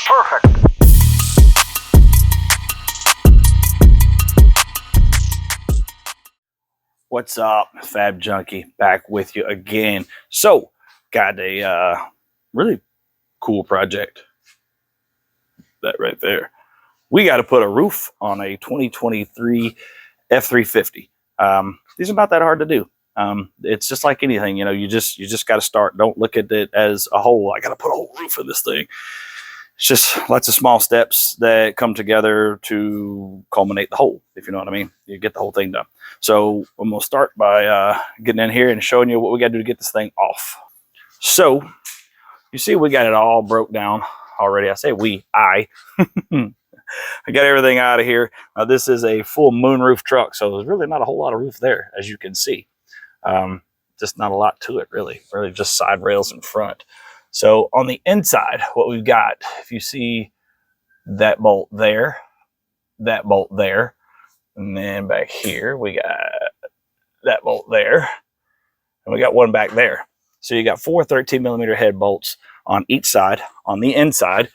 Perfect. What's up, Fab Junkie? Back with you again. So, got a really cool project. That right there. We got to put a roof on a 2023 F350. These are not that hard to do. It's just like anything, you know. You just got to start. Don't look at it as a whole. I got to put a whole roof in this thing. It's just lots of small steps that come together to culminate the whole, if you know what I mean. You get the whole thing done. So I'm going to start by getting in here and showing you what we got to do to get this thing off. So you see we got it all broke down already. I say we, I got everything out of here. This is a full moonroof truck, so there's really not a whole lot of roof there, as you can see. Just not a lot to it, really just side rails in front. So on the inside, what we've got, if you see that bolt there, and then back here, we got that bolt there, and we got one back there. So you got 4 13mm head bolts on each side. On the inside,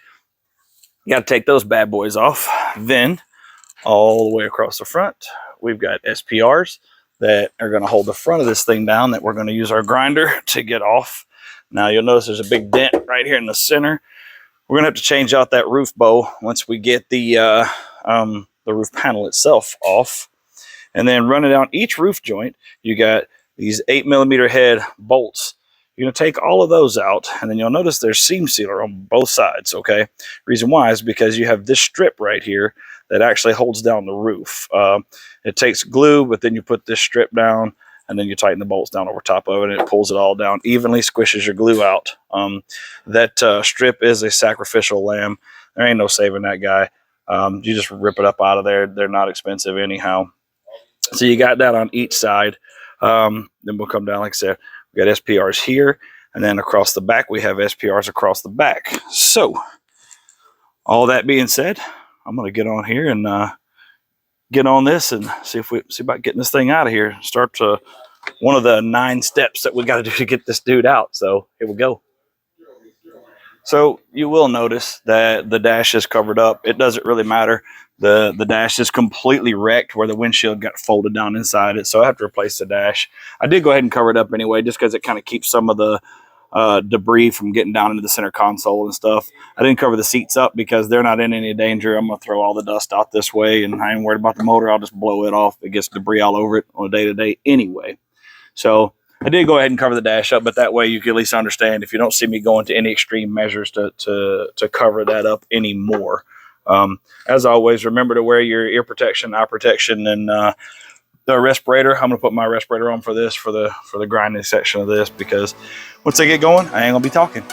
you got to take those bad boys off. Then all the way across the front, we've got SPRs that are going to hold the front of this thing down that we're going to use our grinder to get off. Now you'll notice there's a big dent right here in the center. We're gonna have to change out that roof bow once we get the roof panel itself off, and then running down each roof joint. You got these 8mm head bolts. You're gonna take all of those out, and then you'll notice there's seam sealer on both sides. Okay, reason why is because you have this strip right here that actually holds down the roof. It takes glue, but then you put this strip down, and then you tighten the bolts down over top of it, and it pulls it all down evenly, squishes your glue out. That strip is a sacrificial lamb. There ain't no saving that guy. You just rip it up out of there. They're not expensive anyhow. So you got that on each side. Then we'll come down, like I said, we got SPRs here, and then across the back, we have SPRs across the back. So all that being said, I'm going to get on here and get on this and see about getting this thing out of here. Start to one of the 9 steps that we got to do to get this dude out. So here we go. So you will notice that the dash is covered up. It doesn't really matter. The dash is completely wrecked where the windshield got folded down inside it. So I have to replace the dash. I did go ahead and cover it up anyway, just because it kind of keeps some of the debris from getting down into the center console and stuff. I didn't cover the seats up because they're not in any danger. I'm going to throw all the dust out this way, and I ain't worried about the motor. I'll just blow it off. It gets debris all over it on a day-to-day anyway. So I did go ahead and cover the dash up, but that way you can at least understand if you don't see me going to any extreme measures to cover that up anymore. As always, remember to wear your ear protection, eye protection, and the respirator. I'm gonna put my respirator on for the grinding section of this, because once I get going, I ain't gonna be talking.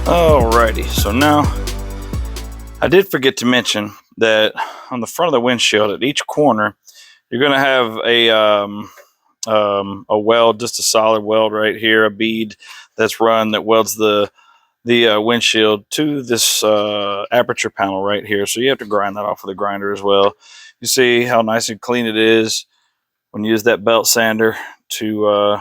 Alrighty, so now I did forget to mention that on the front of the windshield at each corner, you're going to have a weld, just a solid weld right here, a bead that's run that welds the windshield to this aperture panel right here. So you have to grind that off with a grinder as well. You see how nice and clean it is when you use that belt sander to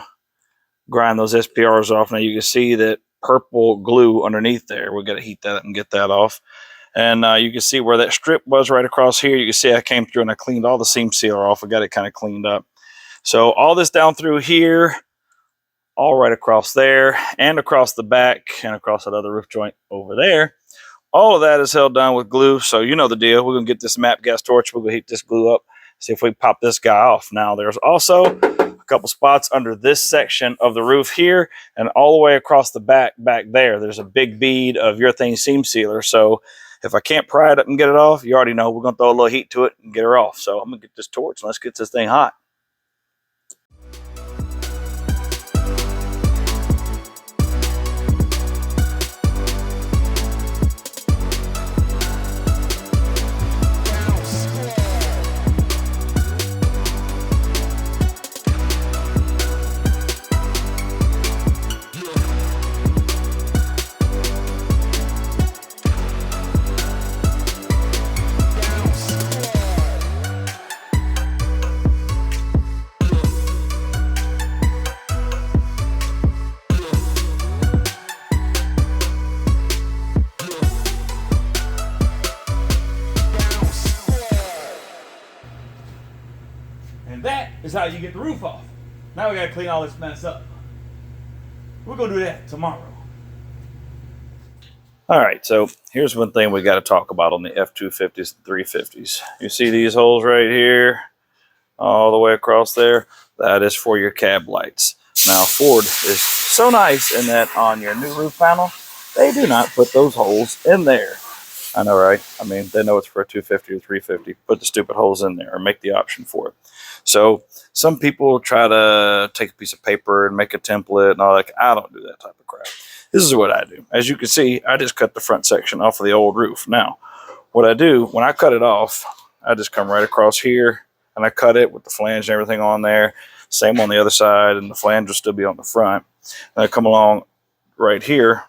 grind those SPRs off. Now you can see that purple glue underneath there. We got to heat that up and get that off. And you can see where that strip was right across here. You can see I came through and I cleaned all the seam sealer off. I got it kind of cleaned up. So all this down through here, all right across there, and across the back, and across that other roof joint over there. All of that is held down with glue. So you know the deal. We're going to get this MAP gas torch. We're going to heat this glue up, see if we can pop this guy off. Now there's also a couple spots under this section of the roof here, and all the way across the back there, there's a big bead of urethane seam sealer. So if I can't pry it up and get it off, you already know we're going to throw a little heat to it and get her off. So I'm going to get this torch and let's get this thing hot. And that is how you get the roof off. Now we got to clean all this mess up. We're going to do that tomorrow. All right, so here's one thing we got to talk about on the F250s and 350s. You see these holes right here, all the way across there? That is for your cab lights. Now, Ford is so nice in that on your new roof panel, they do not put those holes in there. I know, right? I mean, they know it's for a 250 or 350. Put the stupid holes in there or make the option for it. So some people try to take a piece of paper and make a template and all that. I don't do that type of crap. This is what I do. As you can see, I just cut the front section off of the old roof. Now, what I do, when I cut it off, I just come right across here and I cut it with the flange and everything on there. Same on the other side, and the flange will still be on the front. And I come along right here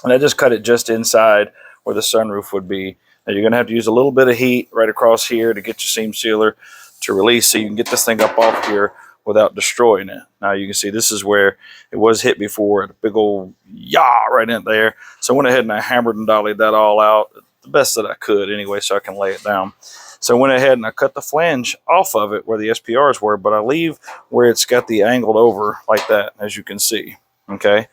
and I just cut it just inside where the sunroof would be. Now you're going to have to use a little bit of heat right across here to get your seam sealer to release so you can get this thing up off here without destroying it. Now you can see this is where it was hit before, a big old yah right in there. So I went ahead and I hammered and dollied that all out the best that I could anyway so I can lay it down. So I went ahead and I cut the flange off of it where the SPRs were, but I leave where it's got the angled over like that, as you can see. Okay.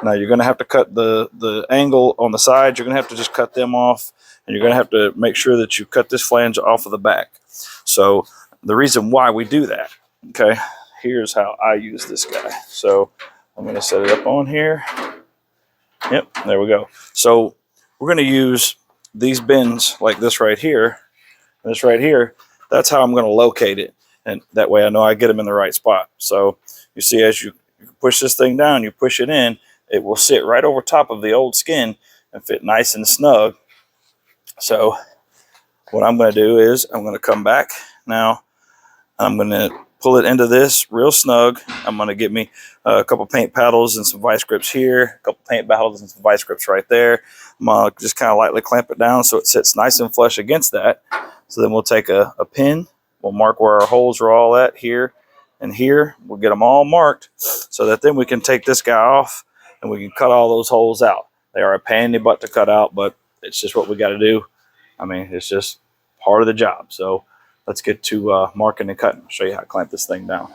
Now you're going to have to cut the angle on the sides. You're going to have to just cut them off, and you're going to have to make sure that you cut this flange off of the back. So the reason why we do that, okay, here's how I use this guy. So I'm going to set it up on here. Yep, there we go. So we're going to use these bins like this right here. This right here, that's how I'm going to locate it. And that way I know I get them in the right spot. So you see, as you push this thing down, you push it in, it will sit right over top of the old skin and fit nice and snug. So what I'm going to do is I'm going to come back now. I'm going to pull it into this real snug. I'm going to get me a couple paint paddles and some vice grips here, a couple paint paddles and some vice grips right there. I'm going to just kind of lightly clamp it down so it sits nice and flush against that. So then we'll take a pin, we'll mark where our holes are all at here and here. We'll get them all marked so that then we can take this guy off and we can cut all those holes out. They are a pain in the butt to cut out, but it's just what we got to do. I mean, it's just part of the job. So let's get to marking and cutting. I'll show you how to clamp this thing down.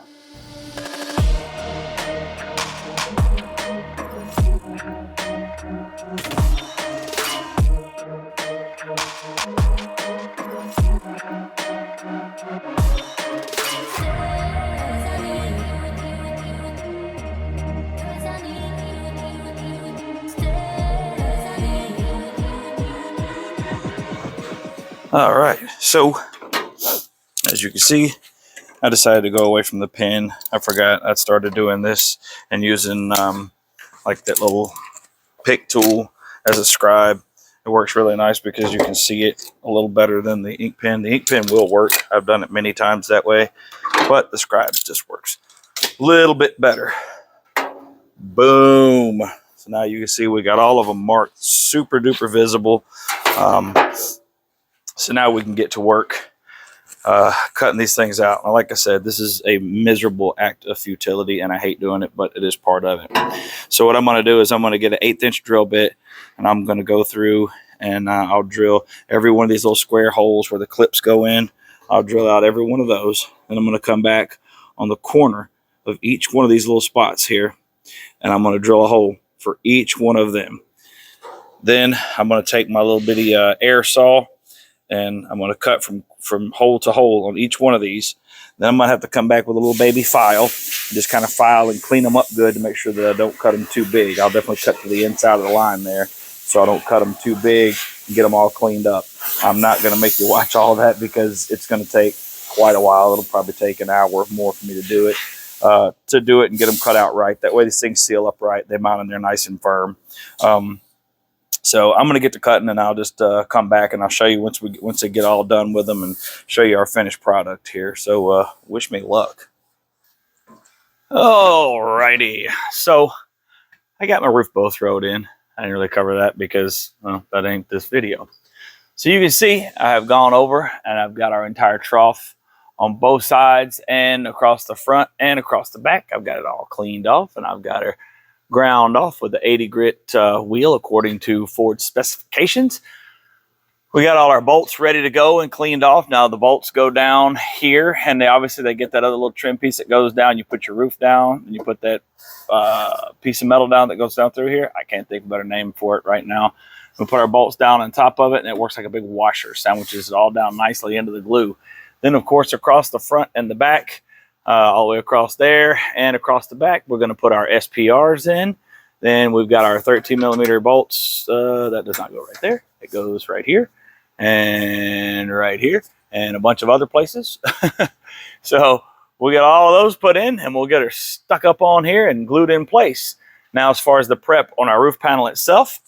All right, so as you can see, I decided to go away from the pin. I forgot I started doing this and using like that little pick tool as a scribe. It works really nice because you can see it a little better than the ink pen. The ink pen will work. I've done it many times that way, but the scribe just works a little bit better. Boom. So now you can see we got all of them marked, super duper visible. So now we can get to work cutting these things out. And like I said, this is a miserable act of futility, and I hate doing it, but it is part of it. So what I'm going to do is I'm going to get an 1/8 inch drill bit, and I'm going to go through and I'll drill every one of these little square holes where the clips go in. I'll drill out every one of those, and I'm going to come back on the corner of each one of these little spots here, and I'm going to drill a hole for each one of them. Then I'm going to take my little bitty air saw, and I'm going to cut from hole to hole on each one of these. Then I'm going to have to come back with a little baby file, and just kind of file and clean them up good to make sure that I don't cut them too big. I'll definitely cut to the inside of the line there, so I don't cut them too big and get them all cleaned up. I'm not going to make you watch all that because it's going to take quite a while. It'll probably take an hour or more for me to do it and get them cut out right. That way these things seal up right. They mount in there nice and firm. So I'm going to get to cutting, and I'll just come back and I'll show you once they get all done with them and show you our finished product here. So wish me luck. Alrighty. So I got my roof bow throwed in. I didn't really cover that because, well, that ain't this video. So you can see I have gone over and I've got our entire trough on both sides and across the front and across the back. I've got it all cleaned off, and I've got her ground off with the 80 grit wheel according to Ford specifications. We got all our bolts ready to go and cleaned off. Now the bolts go down here, and they get that other little trim piece that goes down. You put your roof down, and you put that piece of metal down that goes down through here. I can't think of a better name for it right now. We put our bolts down on top of it, and it works like a big washer. Sandwiches it all down nicely into the glue. Then, of course, across the front and the back, all the way across there and across the back, we're going to put our SPRs in. Then we've got our 13 millimeter bolts. That does not go right there. It goes right here and right here and a bunch of other places. So we'll get all of those put in, and we'll get her stuck up on here and glued in place. Now, as far as the prep on our roof panel itself,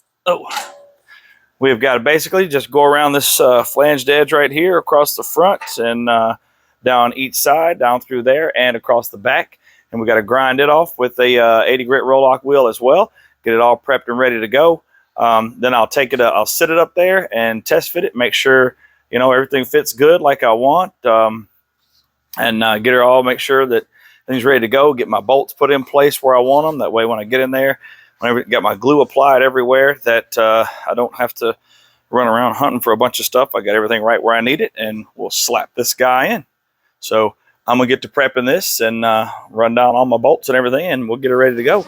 we've got to basically just go around this flanged edge right here across the front and down each side, down through there and across the back. And we got to grind it off with a 80 grit roll-lock wheel as well. Get it all prepped and ready to go. Then I'll take it, I'll sit it up there and test fit it, make sure, you know, everything fits good like I want. And get her all, make sure that things ready to go. Get my bolts put in place where I want them. That way when I get in there, whenever I got my glue applied everywhere, that I don't have to run around hunting for a bunch of stuff. I got everything right where I need it, and we'll slap this guy in. So I'm going to get to prepping this and run down all my bolts and everything, and we'll get her ready to go.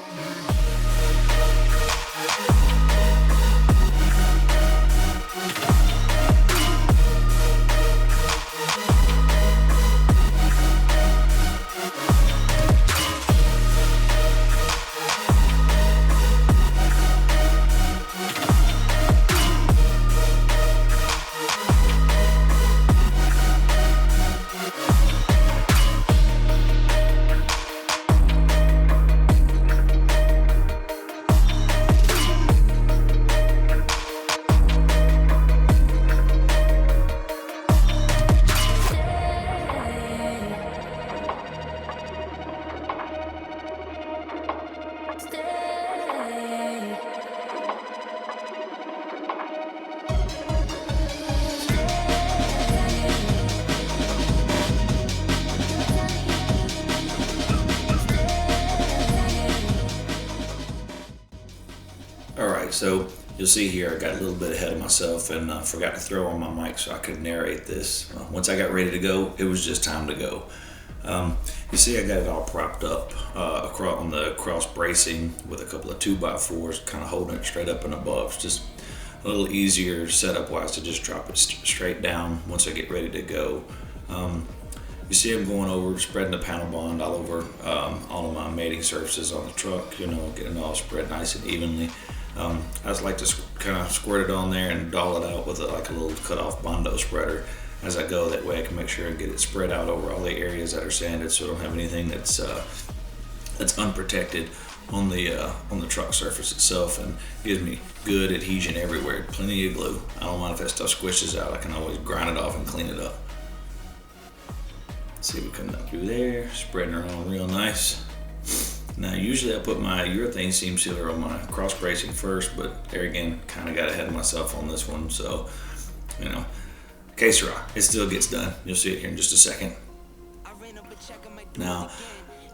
Alright, so you'll see here I got a little bit ahead of myself and forgot to throw on my mic so I could narrate this. Once I got ready to go, it was just time to go. You see I got it all propped up on the cross bracing with a couple of 2x4s, kind of holding it straight up and above. It's just a little easier setup wise to just drop it straight down once I get ready to go. You see I'm going over, spreading the panel bond all over all of my mating surfaces on the truck, you know, getting it all spread nice and evenly. I just like to kind of squirt it on there and doll it out with like a little cut-off Bondo spreader as I go. That way I can make sure and get it spread out over all the areas that are sanded, so I don't have anything that's unprotected on the truck surface itself, and gives me good adhesion everywhere. Plenty of glue. I don't mind if that stuff squishes out. I can always grind it off and clean it up. Let's see, we come down through there, spreading her on real nice. Now usually I put my urethane seam sealer on my cross bracing first, but there again, kind of got ahead of myself on this one. So, you know, que sera, it still gets done. You'll see it here in just a second. Now,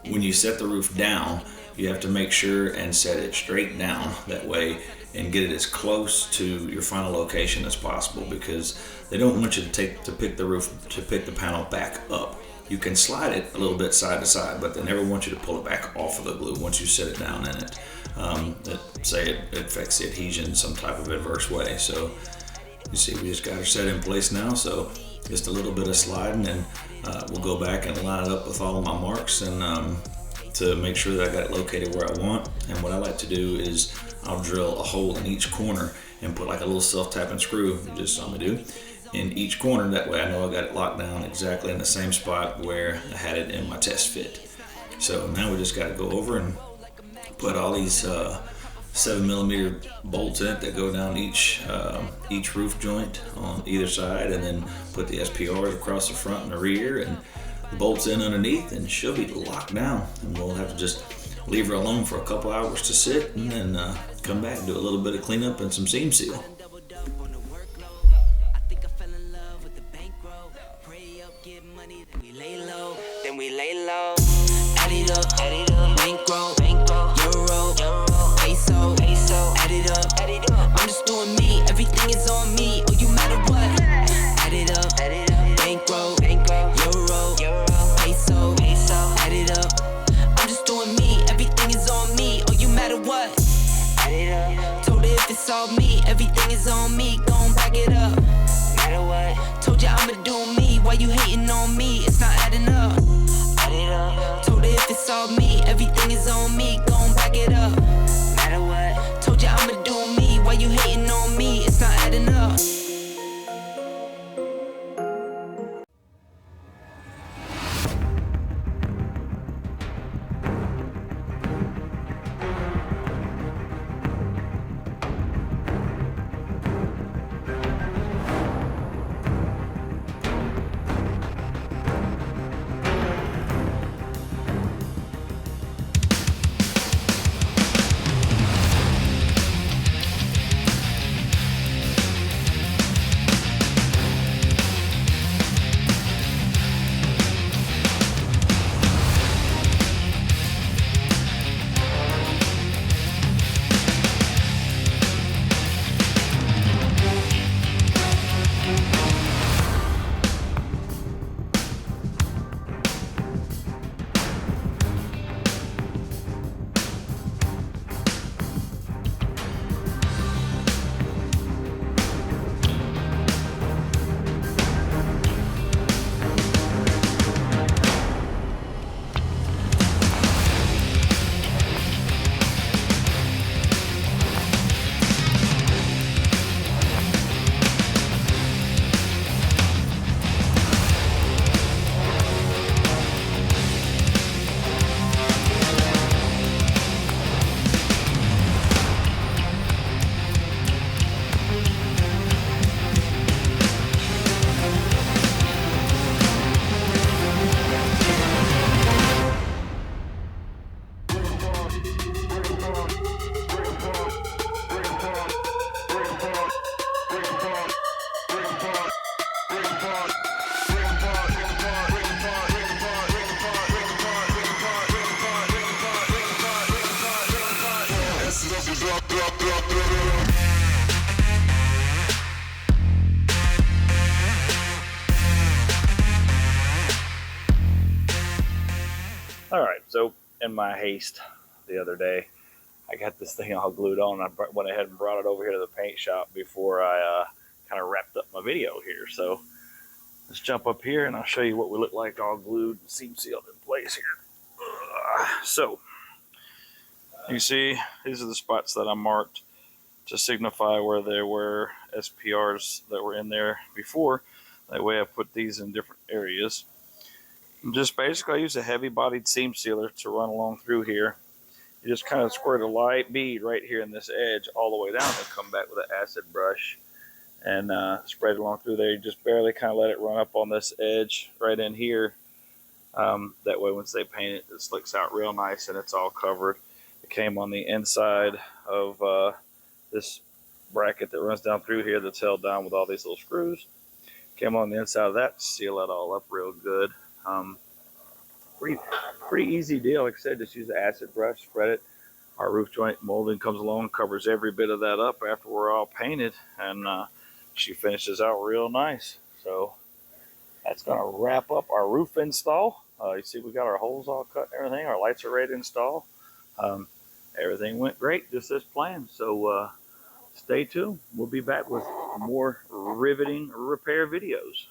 when you set the roof down, you have to make sure and set it straight down that way and get it as close to your final location as possible, because they don't want you to pick the panel back up. You can slide it a little bit side to side, but they never want you to pull it back off of the glue once you set it down in it. Say it affects the adhesion in some type of adverse way. So You see, we just got her set in place now, so just a little bit of sliding, and we'll go back and line it up with all of my marks and to make sure that I got it located where I want. And what I like to do is I'll drill a hole in each corner and put like a little self-tapping screw, you just saw me do, in each corner. That way I know I got it locked down exactly in the same spot where I had it in my test fit. So now we just got to go over and put all these 7mm bolts in it that go down each roof joint on either side, and then put the SPRs across the front and the rear, and the bolts in underneath, and she'll be locked down. And we'll have to just leave her alone for a couple hours to sit, and then come back and do a little bit of cleanup and some seam seal. Then we lay low, add it up, bankroll, euro, peso, add it up, I'm just doing me, everything is on me, oh you matter what, add it up, bankroll, euro, peso, add it up, I'm just doing me, everything is on me, oh you matter what, add it up, told her if it's all me, everything is on me, gon' back it up, matter what, told ya I'ma do me, why you hating on me, it's not adding up. Told her if it's all me, everything is on me, gon' back it up. Matter what, told ya I'ma do me, why you hating on me, it's not adding up. All right, so in my haste the other day, I got this thing all glued on. I went ahead and brought it over here to the paint shop before I kind of wrapped up my video here. So let's jump up here and I'll show you what we look like all glued and seam sealed in place here. So you see, these are the spots that I marked to signify where there were SPRs that were in there before. That way I put these in different areas. And just basically I use a heavy bodied seam sealer to run along through here. You just kind of squirt a light bead right here in this edge all the way down and come back with an acid brush and spread it along through there. You just barely kind of let it run up on this edge right in here. That way once they paint it, it slicks out real nice and it's all covered. It came on the inside of this bracket that runs down through here that's held down with all these little screws. Came on the inside of that to seal that all up real good. Pretty easy deal. Like I said, just use the acid brush, spread it. Our roof joint molding comes along, covers every bit of that up after we're all painted, and she finishes out real nice. So that's going to wrap up our roof install. You see we got our holes all cut and everything. Our lights are ready to install. Everything went great, just as planned. So stay tuned. We'll be back with more riveting repair videos.